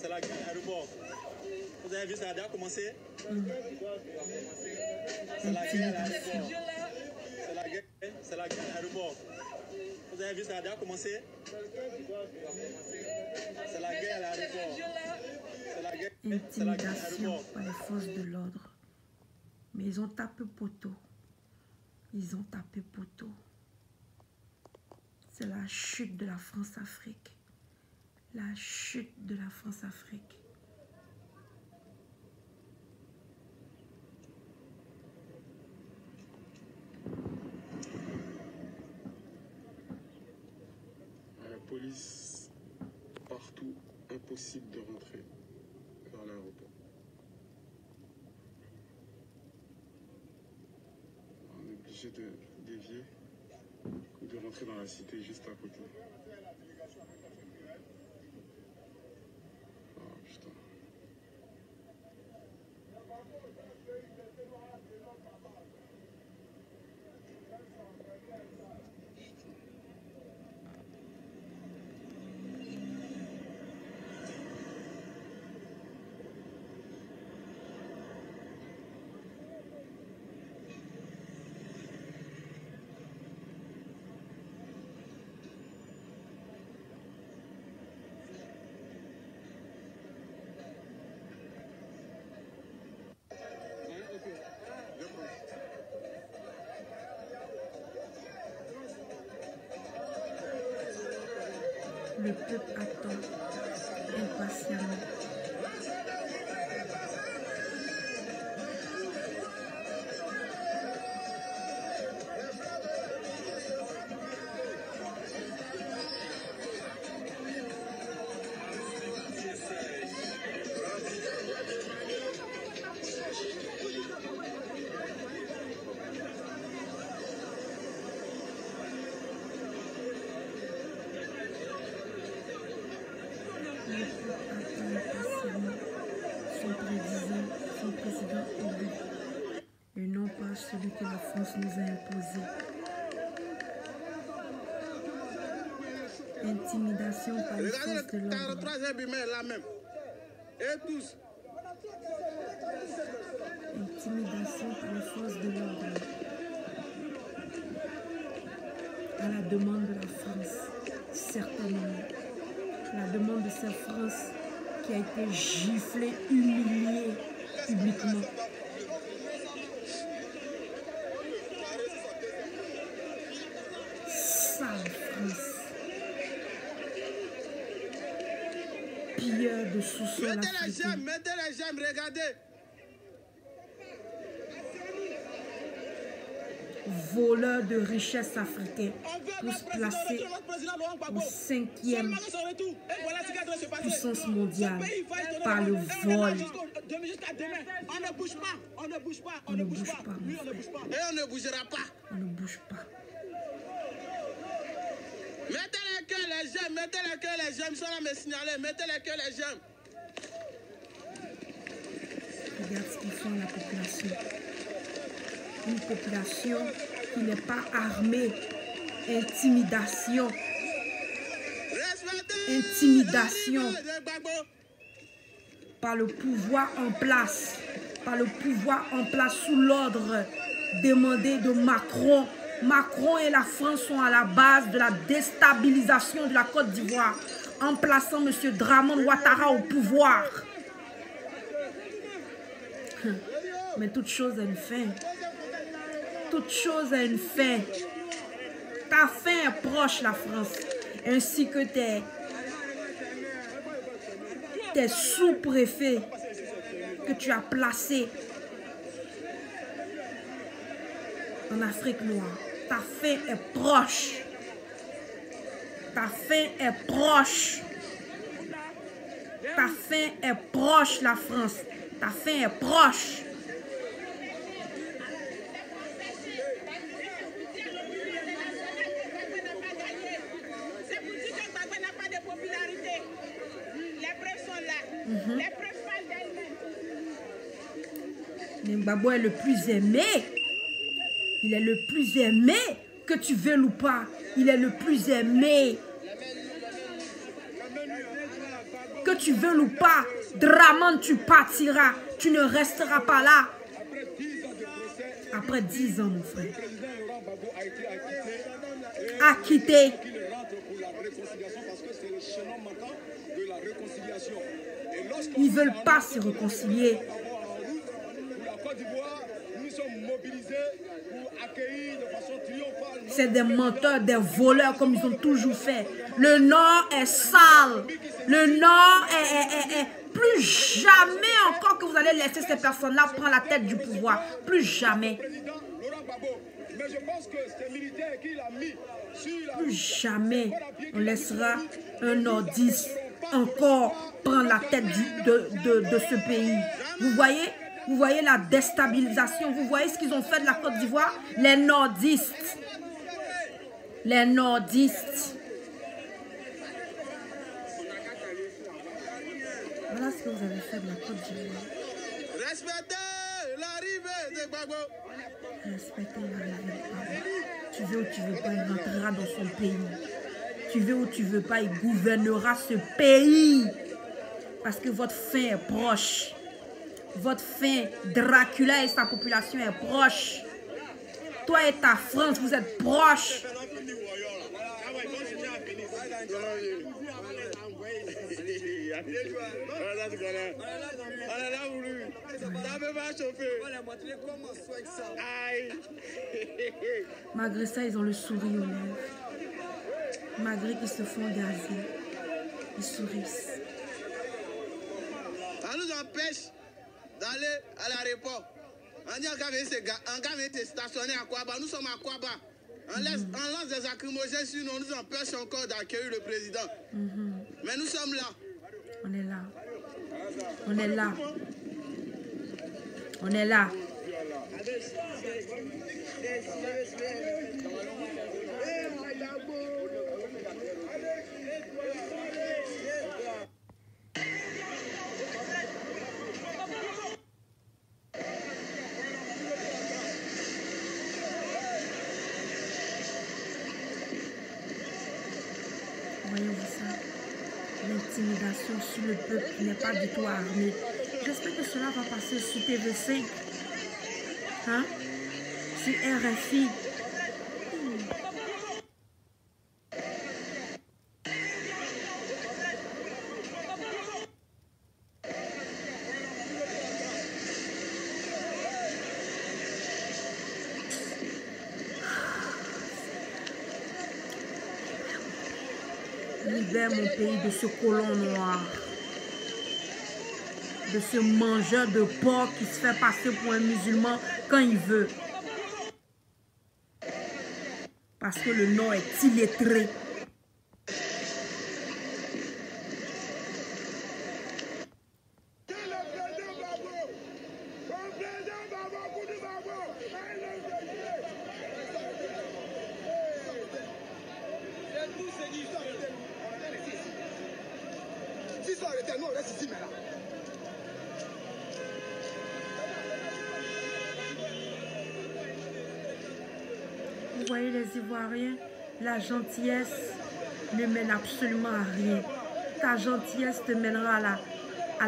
C'est la guerre à l'aéroport. Vous avez vu ça a déjà commencé? C'est la guerre à l'aéroport. C'est la guerre à l'aéroport. Vous avez vu ça a déjà commencé? C'est la guerre à l'aéroport. Intimidation par les forces de l'ordre. Mais ils ont tapé poteau. Ils ont tapé poteau. C'est la chute de la France-Afrique. La chute de la France-Afrique. La police, partout, impossible de rentrer vers l'aéroport. On est obligé de dévier ou de rentrer dans la cité juste à côté. Ah putain. Le peuple attend impatiemment. Son président élu, et non pas celui que la France nous a imposé. Intimidation par les forces de l'ordre. Intimidation par les forces de l'ordre. À la demande de la France, certainement. À la demande de cette France qui a été giflée, humiliée publiquement. Sale France. Pilleur de sous-sol africain. Mettez les gemmes, regardez. Voleurs de richesses africains, tous placés au 5e puissance mondiale par le vol. On ne bouge pas, on ne bouge pas, On ne bouge pas, mon on ne bouge frère. pas. Et on ne bougera pas. On ne bouge pas. Mettez les cœurs, les gemmes, mettez les cœurs, les gemmes, sont là me signaler, mettez les cœurs, les gemmes. Regarde ce qu'ils font à la population. Une population qui n'est pas armée. Intimidation. Intimidation par le pouvoir en place. Par le pouvoir en place sous l'ordre demandé de Macron. Macron et la France sont à la base de la déstabilisation de la Côte d'Ivoire en plaçant M. Dramane Ouattara au pouvoir. Mais toute chose a une fin. Toute chose a une fin. Ta fin est proche, la France. Ainsi que tes sous-préfets que tu as placés en Afrique noire. Ta fin est proche. Ta fin est proche. Ta fin est proche, la France. Ta fin est proche. Gbagbo est le plus aimé. Il est le plus aimé, que tu veuilles ou pas. Il est le plus aimé. Que tu veux ou pas, Dramane, tu partiras. Tu ne resteras pas là. Après 10 ans, mon frère. Le président Laurent Gbagbo a été Acquitté. qu'il rentre pour la réconciliation parce que c'est le chaînon manquant de la réconciliation. Et lorsqu'on Ils ne veulent pas se réconcilier. pour la Côte d'Ivoire, nous sommes mobilisés pour accueillir de façon triomphale. C'est des menteurs, des voleurs comme ils ont toujours fait. Le Nord est sale. Le Nord est plus jamais encore que vous allez laisser ces personnes-là prendre la tête du pouvoir. Plus jamais. Président Laurent Gbagbo. Mais je pense que c'est militaire qu'il a mis sur la Plus jamais on laissera un nordiste encore prendre la tête de ce pays. Vous voyez la déstabilisation. Vous voyez ce qu'ils ont fait de la Côte d'Ivoire? Les nordistes. Les nordistes. Voilà ce que vous avez fait de la Côte d'Ivoire. Respectez l'arrivée de Gbagbo. Respectez l'arrivée de Gbagbo. Tu veux ou tu veux pas, il rentrera dans son pays. Tu veux ou tu veux pas, il gouvernera ce pays. Parce que votre fin est proche. Votre fin, Dracula et sa population est proche. Toi et ta France, vous êtes proches. Malgré ça, ils ont le sourire aux lèvres. Malgré qu'ils se font gazer, ils sourissent. Ça nous empêche d'aller à l'aéroport. On dit qu'on était stationné à Kouaba. Nous sommes à Kouaba. On lance des lacrymogènes sur nous. On nous empêche encore d'accueillir le président. Mais nous sommes là. On est là. On est là. On est là. Voyez-vous ça? L'intimidation sur le peuple qui n'est pas du tout armé. J'espère que cela va passer sur TV5. Hein? Sur RFI. Libère mon pays de ce colon noir, de ce mangeur de porc qui se fait passer pour un musulman quand il veut. Parce que le Nord est illettré. Vous voyez les Ivoiriens, la gentillesse ne mène absolument à rien. Ta gentillesse te mènera à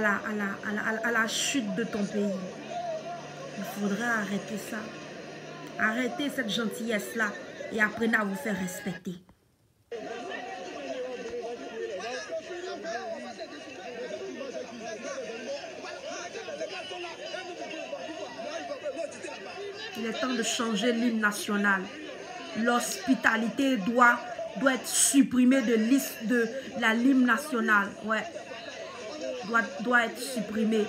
la chute de ton pays. Il faudrait arrêter ça. Arrêtez cette gentillesse-là et apprenez à vous faire respecter. Il est temps de changer l'hymne national. L'hospitalité doit être supprimée de la l'hymne nationale. Ouais. Doit être supprimée.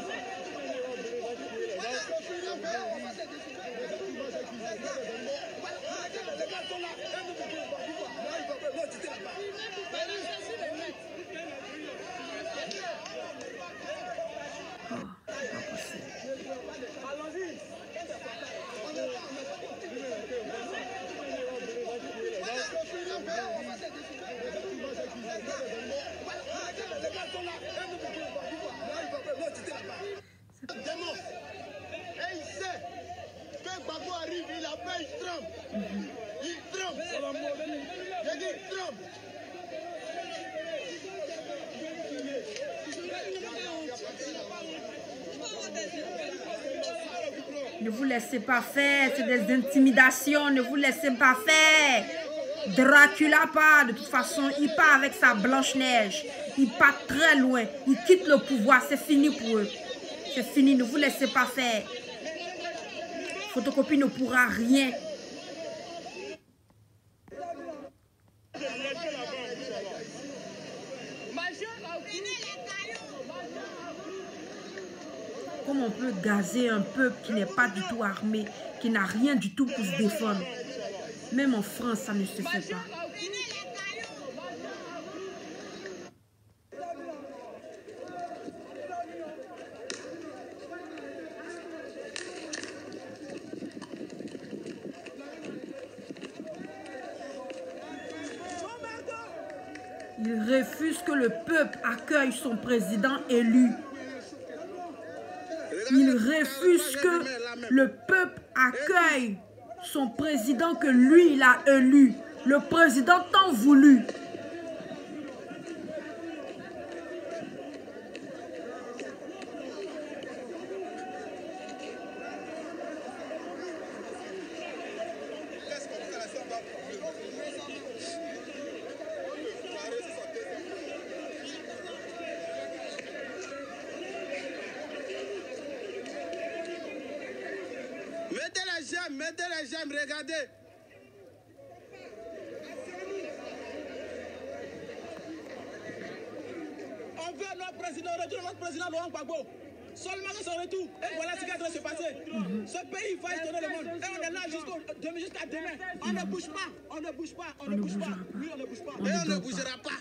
Ne vous laissez pas faire. C'est des intimidations. Ne vous laissez pas faire. Dracula part. De toute façon, il part avec sa Blanche-Neige. Il part très loin. Il quitte le pouvoir. C'est fini pour eux. C'est fini. Ne vous laissez pas faire. Photocopie ne pourra rien. Comment on peut gazer un peuple qui n'est pas du tout armé, qui n'a rien du tout pour se défendre? Même en France, ça ne se fait pas. Il refuse que le peuple accueille son président élu. Il refuse que le peuple accueille son président que lui, il a élu. Le président tant voulu. Mettez les j'aime, regardez. On veut notre président, retourne notre président Laurent Gbagbo. Seulement à son retour. Et voilà ce qui est en train de se passer. Ce pays va étonner le monde. Et on est là jusqu'à demain. On ne bouge pas. On ne bouge pas. On ne bouge pas. Oui, on ne bouge pas. Et on ne bougera pas.